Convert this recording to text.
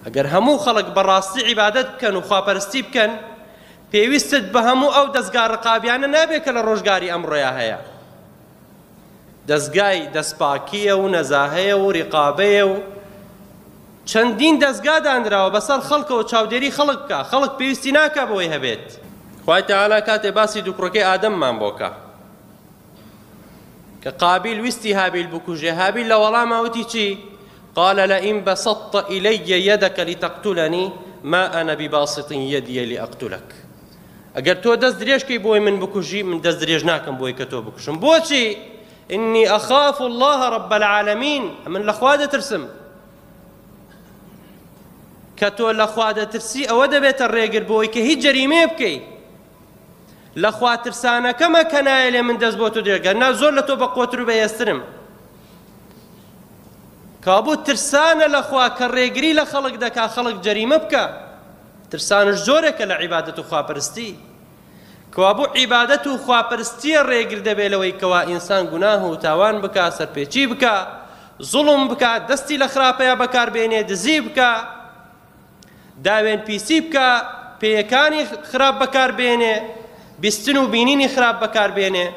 ئەگەر هەموو خەڵک بەڕاستی عیبادەت بکەن و خواپەرستی بکەن پێویستت بە هەموو ئەو دەستگا ڕقابیانە نابێت کە لە ڕۆژگاری ئەمڕۆیە هەیە. دەستگای دەستپاکیە و نەزاهەیە و ڕقابەیە و چەندین دەستگا دانراوە بەسەر خەڵکەوە چاودێری خەڵک بکە. خەڵک پێویستی ناکا بەوەی هەبێت. خوای تەعالا کاتێ باسی دووکڕۆکەی ئادەممان بۆکە کە قابیل ویستی هابیل بکوژێ، هابیل لە وەڵامە وتی چی؟ قال لئن بسطت إلي يدك لتقتلني ما أنا بباسط يدي لأقتلك. ئەگەر تۆ دەست درێژکەی بۆی من بکوژی من دەست درێژ ناکەم بۆی کە تۆ بکوشم. بۆچی؟ إني أخاف الله رب العالمين. من لەخوا دەترسم. کە تۆ لەخوا دەترسی ئەوە دەبێتە ڕێگر بۆی کە هیچ جەریمەیە بکەی. لەخوا ترسانەکەمە کە نایە لێ من دەست بۆ تۆ درێژ گەرنا زۆر لە تۆ بە قوتر و بەهێزترم. کابوو ترسانە لەخوا کە ڕێگری لە خەڵک دەکا خەڵک جەریمە بکە. ترسانش زۆرێکە لە عیبادەت و خواپەرستی. کەوابوو عیبادەت و خواپەرستیە ڕێگر دەبێت لەوەی کەوا ئینسان گوناه و تاوان بکە، سەرپێچی بکە، زوڵم بکە، دەستی لە خراپەیە بەکاربێنێ، دزی بکە، داوێن پیسی بکە، پێیەکانی خراپ بەکاربێنێ، بیستن و بینینی خراپ بەکاربێنێ.